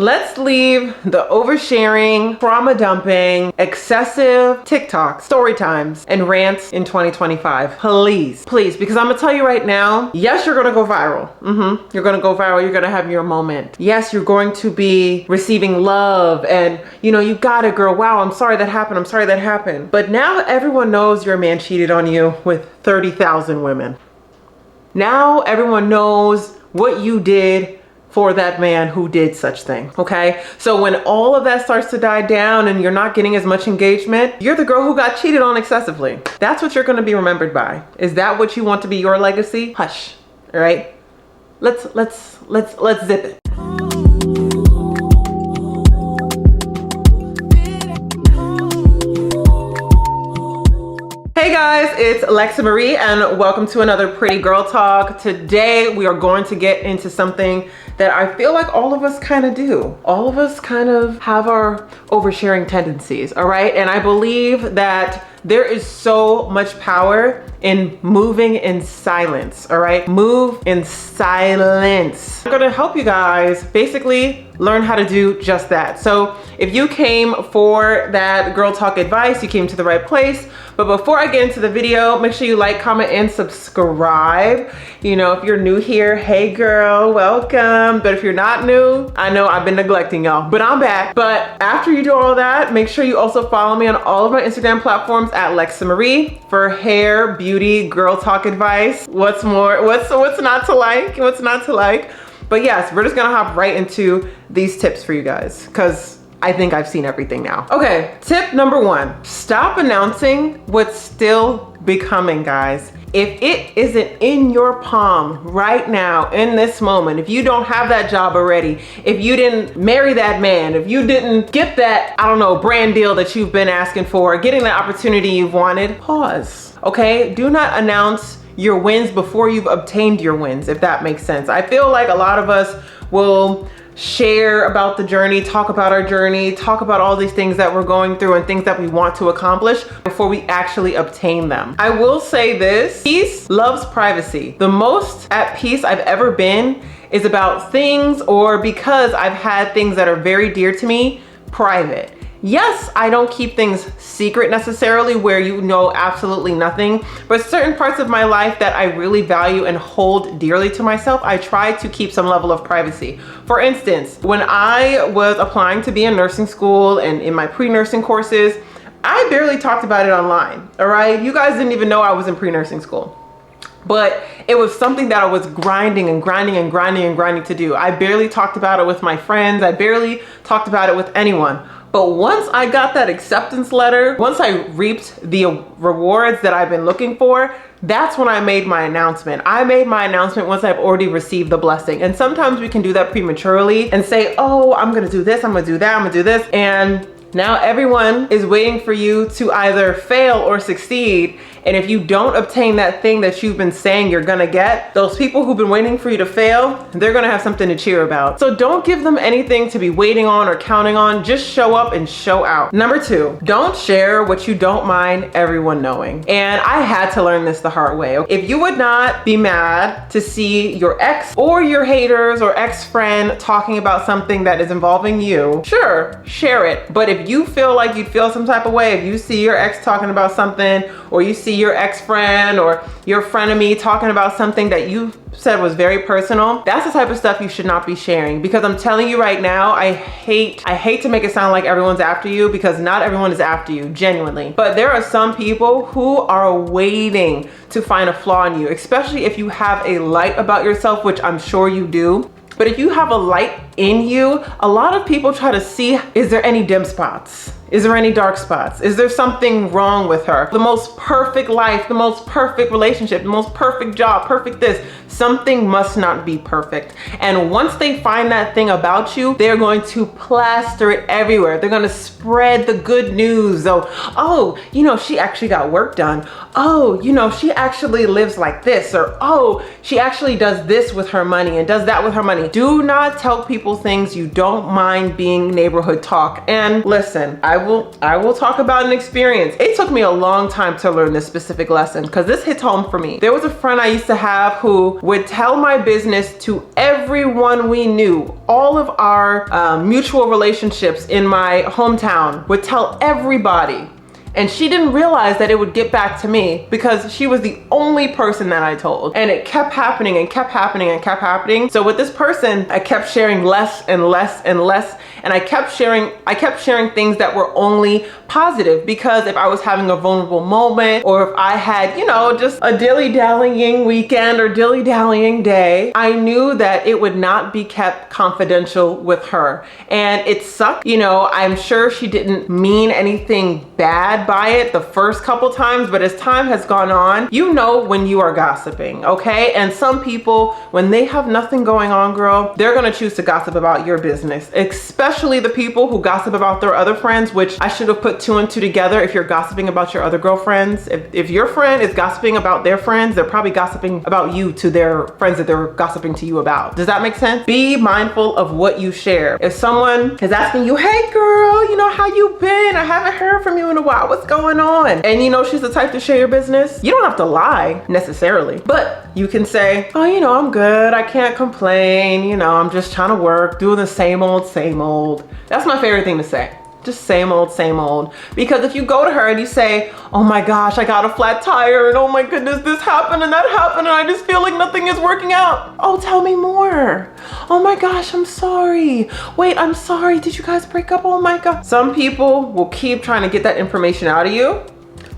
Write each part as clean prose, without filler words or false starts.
Let's leave the oversharing, trauma dumping, excessive TikTok, story times, and rants in 2025. Please, please, because I'm gonna tell you right now, yes, you're gonna go viral. You're gonna go viral, you're gonna have your moment. Yes, you're going to be receiving love and, you know, you got it, girl. Wow, I'm sorry that happened. I'm sorry that happened. But now everyone knows your man cheated on you with 30,000 women. Now everyone knows what you did for that man who did such thing, okay? So when all of that starts to die down and you're not getting as much engagement, you're the girl who got cheated on excessively. That's what you're gonna be remembered by. Is that what you want to be your legacy? Hush, all right? Let's zip it. Hey guys, it's Alexsa Marie and welcome to another Pretty Girl Talk. Today we are going to get into something that I feel like all of us kind of do. All of us kind of have our oversharing tendencies, all right? And I believe that there is so much power in moving in silence, all right? Move in silence. I'm gonna help you guys basically learn how to do just that. So if you came for that girl talk advice, you came to the right place. But before I get into the video, make sure you like, comment, and subscribe. You know, if you're new here, hey girl, welcome. But if you're not new, I know I've been neglecting y'all, but I'm back. But after you do all that, make sure you also follow me on all of my Instagram platforms at Alexsa Marie for hair, beauty, girl talk advice. What's more, what's not to like, what's not to like. But yes, we're just gonna hop right into these tips for you guys because I think I've seen everything now. Okay, tip number one, stop announcing what's still becoming, guys. If it isn't in your palm right now, in this moment, if you don't have that job already, if you didn't marry that man, if you didn't get that, I don't know, brand deal that you've been asking for, getting the opportunity you've wanted, pause, okay? Do not announce your wins before you've obtained your wins, if that makes sense. I feel like a lot of us will share about the journey, talk about our journey, talk about all these things that we're going through and things that we want to accomplish before we actually obtain them. I will say this, peace loves privacy. The most at peace I've ever been is about things or because I've had things that are very dear to me private. Yes, I don't keep things secret necessarily where you know absolutely nothing, but certain parts of my life that I really value and hold dearly to myself, I try to keep some level of privacy. For instance, when I was applying to be in nursing school and in my pre-nursing courses, I barely talked about it online, all right? You guys didn't even know I was in pre-nursing school. But it was something that I was grinding to do. I barely talked about it with my friends. I barely talked about it with anyone. But once I got that acceptance letter, once I reaped the rewards that I've been looking for, that's when I made my announcement. I made my announcement once I've already received the blessing. And sometimes we can do that prematurely and say, oh, I'm gonna do this, I'm gonna do that, I'm gonna do this. And now everyone is waiting for you to either fail or succeed. And if you don't obtain that thing that you've been saying you're gonna get, those people who've been waiting for you to fail, they're gonna have something to cheer about. So don't give them anything to be waiting on or counting on. Just show up and show out. Number two, don't share what you don't mind everyone knowing. And I had to learn this the hard way. If you would not be mad to see your ex or your haters or ex-friend talking about something that is involving you, sure, share it. But if you feel like you'd feel some type of way, if you see your ex talking about something, or you see your ex-friend or your frenemy talking about something that you said was very personal, that's the type of stuff you should not be sharing. Because I'm telling you right now, I hate to make it sound like everyone's after you, because not everyone is after you, genuinely. But there are some people who are waiting to find a flaw in you, especially if you have a light about yourself, which I'm sure you do. But if you have a light in you, a lot of people try to see, is there any dim spots? Is there any dark spots? Is there something wrong with her? The most perfect life, the most perfect relationship, the most perfect job, perfect this. Something must not be perfect. And once they find that thing about you, they're going to plaster it everywhere. They're gonna spread the good news. Oh, you know, she actually got work done. Oh, you know, she actually lives like this. Or, oh, she actually does this with her money and does that with her money. Do not tell people things you don't mind being neighborhood talk. And listen, I will talk about an experience. It took me a long time to learn this specific lesson because this hits home for me. There was a friend I used to have who would tell my business to everyone we knew. All of our mutual relationships in my hometown would tell everybody. And she didn't realize that it would get back to me because she was the only person that I told. And it kept happening and kept happening and kept happening. So with this person, I kept sharing less and less and less. And I kept sharing things that were only positive, because if I was having a vulnerable moment, or if I had, you know, just a dilly-dallying weekend or dilly-dallying day, I knew that it would not be kept confidential with her. And it sucked. You know, I'm sure she didn't mean anything bad by it the first couple times, but as time has gone on, you know when you are gossiping, okay? And some people, when they have nothing going on, girl, they're gonna choose to gossip about your business, especially the people who gossip about their other friends, which I should have put 2 and 2 together. If you're gossiping about your other girlfriends, if your friend is gossiping about their friends, they're probably gossiping about you to their friends that they're gossiping to you about. Does that make sense? Be mindful of what you share. If someone is asking you, hey girl, you know, how you been? I haven't heard from you in a while. What's going on? And you know she's the type to share your business, you don't have to lie necessarily, but you can say, oh, you know, I'm good. I can't complain. You know, I'm just trying to work, doing the same old, same old. That's my favorite thing to say. Just same old, same old. Because if you go to her and you say, oh my gosh, I got a flat tire, and oh my goodness, this happened and that happened, and I just feel like nothing is working out. Oh, tell me more. Oh my gosh, I'm sorry. Wait, I'm sorry. Did you guys break up? Oh my God. Some people will keep trying to get that information out of you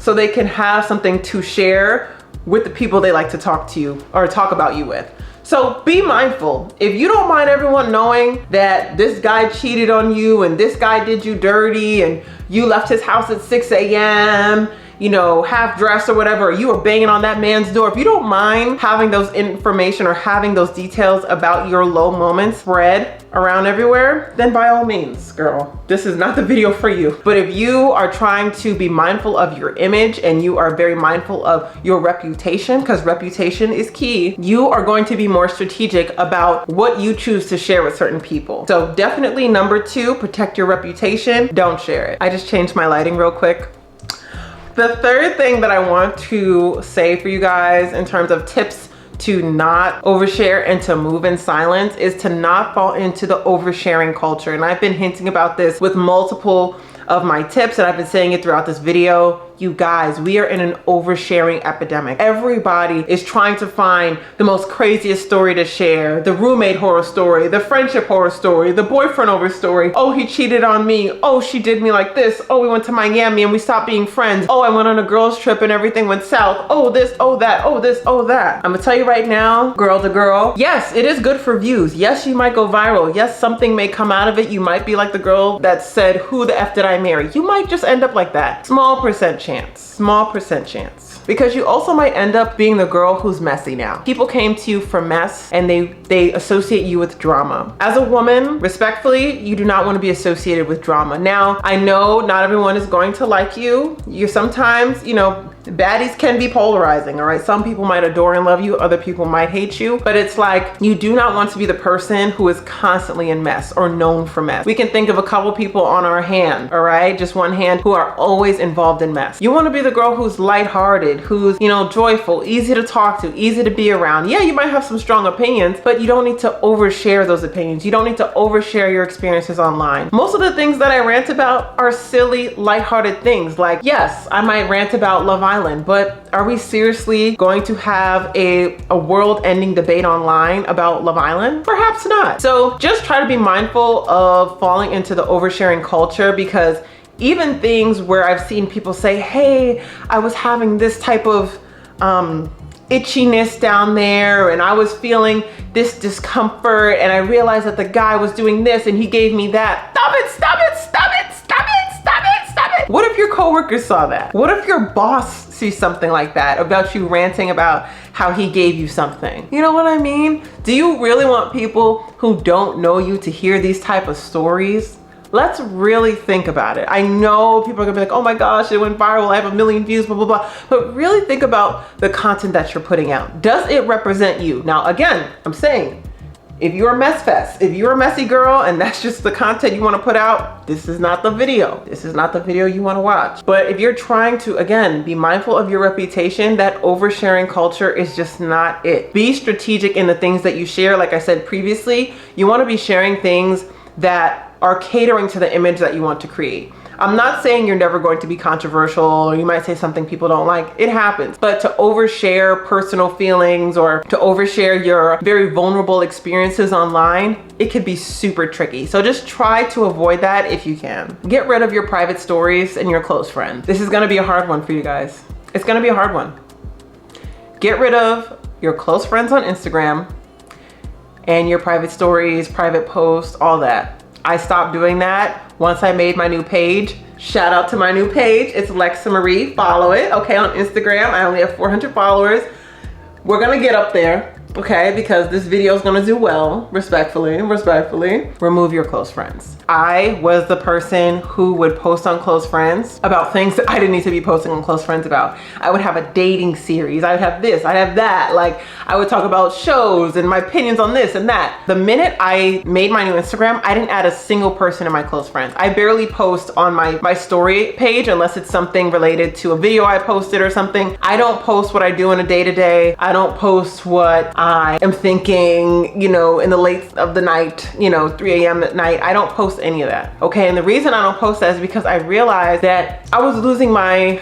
so they can have something to share with the people they like to talk to you or talk about you with. So be mindful. If you don't mind everyone knowing that this guy cheated on you and this guy did you dirty and you left his house at 6 a.m., you know, half dressed or whatever, you were banging on that man's door. If you don't mind having those information or having those details about your low moments spread around everywhere, then by all means, girl, this is not the video for you. But if you are trying to be mindful of your image and you are very mindful of your reputation, because reputation is key, you are going to be more strategic about what you choose to share with certain people. So definitely number 2, protect your reputation. Don't share it. I just changed my lighting real quick. The third thing that I want to say for you guys in terms of tips to not overshare and to move in silence is to not fall into the oversharing culture. And I've been hinting about this with multiple of my tips, and I've been saying it throughout this video. You guys, we are in an oversharing epidemic. Everybody is trying to find the most craziest story to share. The roommate horror story, the friendship horror story, the boyfriend over story. Oh, he cheated on me. Oh, she did me like this. Oh, we went to Miami and we stopped being friends. Oh, I went on a girls trip and everything went south. Oh, this, oh, that, oh, this, oh, that. I'm gonna tell you right now, girl to girl, yes, it is good for views. Yes, you might go viral. Yes, something may come out of it. You might be like the girl that said, who the F did I marry? You might just end up like that. Small percent chance, small percent chance. Because you also might end up being the girl who's messy now. People came to you for mess and they associate you with drama. As a woman, respectfully, you do not want to be associated with drama. Now, I know not everyone is going to like you. You sometimes, you know, baddies can be polarizing, all right? Some people might adore and love you, other people might hate you, but it's like, you do not want to be the person who is constantly in mess or known for mess. We can think of a couple people on our hand, all right? Just one hand, who are always involved in mess. You want to be the girl who's lighthearted, who's, you know, joyful, easy to talk to, easy to be around. Yeah, you might have some strong opinions, but you don't need to overshare those opinions. You don't need to overshare your experiences online. Most of the things that I rant about are silly, lighthearted things. Like, yes, I might rant about Love Island, but are we seriously going to have a world-ending debate online about Love Island? Perhaps not. So just try to be mindful of falling into the oversharing culture, because even things where I've seen people say, hey, I was having this type of itchiness down there and I was feeling this discomfort and I realized that the guy was doing this and he gave me that. Stop it, stop it, stop it, stop it, stop it, stop it. What if your coworkers saw that? What if your boss sees something like that about you ranting about how he gave you something? You know what I mean? Do you really want people who don't know you to hear these type of stories? Let's really think about it. I know people are gonna be like, oh my gosh, it went viral, I have 1 million views, blah, blah, blah. But really think about the content that you're putting out. Does it represent you? Now, again, I'm saying, If you're a mess fest, if you're a messy girl and that's just the content you want to put out, this is not the video. This is not the video you want to watch. But if you're trying to, again, be mindful of your reputation, that oversharing culture is just not it. Be strategic in the things that you share. Like I said previously, you want to be sharing things that are catering to the image that you want to create. I'm not saying you're never going to be controversial or you might say something people don't like. It happens. But to overshare personal feelings or to overshare your very vulnerable experiences online, it could be super tricky. So just try to avoid that if you can. Get rid of your private stories and your close friends. This is going to be a hard one for you guys. It's going to be a hard one. Get rid of your close friends on Instagram and your private stories, private posts, all that. I stopped doing that once I made my new page. Shout out to my new page. It's Lexsa Marie. Follow it, okay, on Instagram. I only have 400 followers. We're gonna get up there, okay, because this video is gonna do well, respectfully. Remove your close friends. I was the person who would post on close friends about things that I didn't need to be posting on close friends about. I would have a dating series. I would have this, I'd have that. Like, I would talk about shows and my opinions on this and that. The minute I made my new Instagram, I didn't add a single person in my close friends. I barely post on my story page unless it's something related to a video I posted or something. I don't post what I do in a day-to-day. I don't post what I am thinking, you know, in the late of the night, you know, 3 a.m. at night. I don't post any of that, okay? And the reason I don't post that is because I realized that I was losing my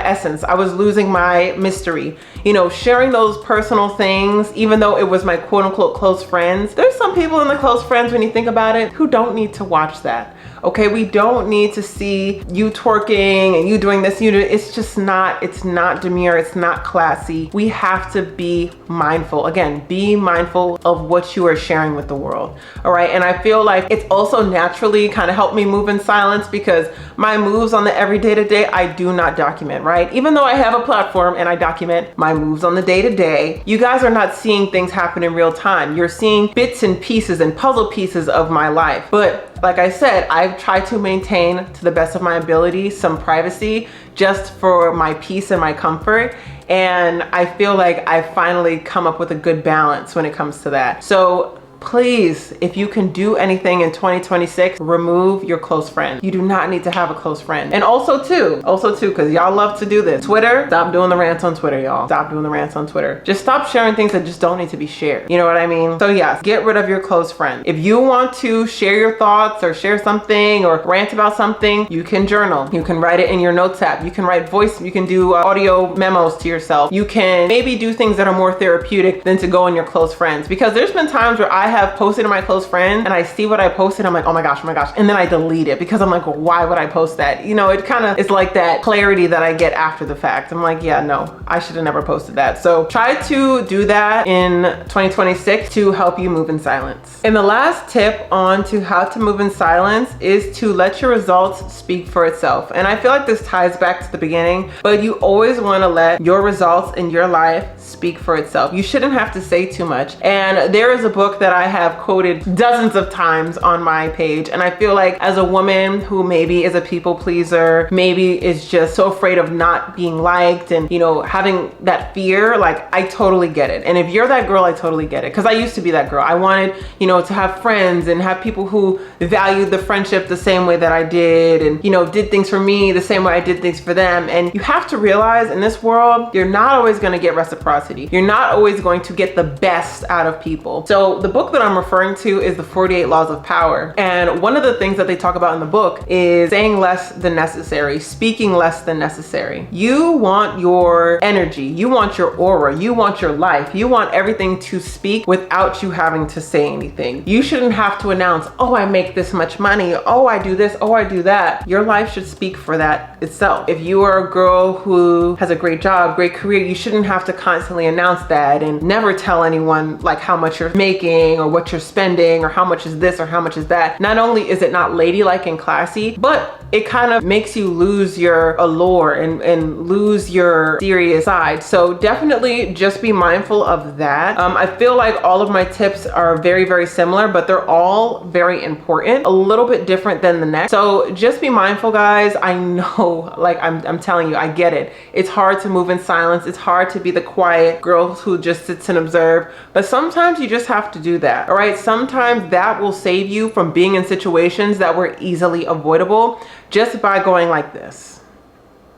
essence. I was losing my mystery. You know, sharing those personal things, even though it was my quote unquote close friends. There's some people in the close friends, when you think about it, who don't need to watch that. Okay, we don't need to see you twerking and you doing this, it's just not, it's not demure, it's not classy. We have to be mindful. Again, be mindful of what you are sharing with the world, all right? And I feel like it's also naturally kind of helped me move in silence because my moves on the everyday to day, I do not document, right? Even though I have a platform and I document my moves on the day to day, you guys are not seeing things happen in real time. You're seeing bits and pieces and puzzle pieces of my life. But like I said, I've tried to maintain, to the best of my ability, some privacy just for my peace and my comfort. And I feel like I finally come up with a good balance when it comes to that. So please, if you can do anything in 2026, remove your close friend. You do not need to have a close friend. And also too, because y'all love to do this. Twitter, stop doing the rants on Twitter, y'all. Stop doing the rants on Twitter. Just stop sharing things that just don't need to be shared. You know what I mean? So yes, get rid of your close friends. If you want to share your thoughts or share something or rant about something, you can journal. You can write it in your notes app. You can write voice, you can do audio memos to yourself. You can maybe do things that are more therapeutic than to go in your close friends. Because there's been times where I have posted to my close friend and I see what I posted, I'm like, oh my gosh. And then I delete it because I'm like, well, why would I post that? You know, it kind of is like that clarity that I get after the fact. I'm like, yeah, no, I should have never posted that. So try to do that in 2026 to help you move in silence. And the last tip on to how to move in silence is to let your results speak for itself. And I feel like this ties back to the beginning, but you always want to let your results in your life speak for itself. You shouldn't have to say too much. And there is a book that I have quoted dozens of times on my page. And I feel like as a woman who maybe is a people pleaser, maybe is just so afraid of not being liked and, you know, having that fear, like I totally get it. And if you're that girl, I totally get it. Because I used to be that girl. I wanted, you know, to have friends and have people who valued the friendship the same way that I did and, you know, did things for me the same way I did things for them. And you have to realize in this world, you're not always going to get reciprocity. You're not always going to get the best out of people. So the book that I'm referring to is the 48 Laws of Power. And one of the things that they talk about in the book is saying less than necessary, speaking less than necessary. You want your energy, you want your aura, you want your life, you want everything to speak without you having to say anything. You shouldn't have to announce, oh, I make this much money, oh, I do this, oh, I do that. Your life should speak for that itself. If you are a girl who has a great job, great career, you shouldn't have to constantly announce that and never tell anyone like how much you're making or what you're spending or how much is this or how much is that. Not only is it not ladylike and classy, but it kind of makes you lose your allure and lose your serious side. So definitely just be mindful of that. I feel like all of my tips are very, very similar, but they're all very important, a little bit different than the next. So just be mindful, guys. I know, like I'm telling you, I get it. It's hard to move in silence. It's hard to be the quiet girl who just sits and observe, but sometimes you just have to do that. All right. Sometimes that will save you from being in situations that were easily avoidable just by going like this.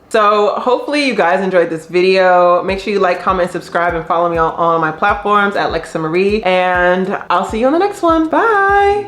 So hopefully you guys enjoyed this video. Make sure you like, comment, subscribe, and follow me on all my platforms at Lexsa Marie, and I'll see you on the next one. Bye.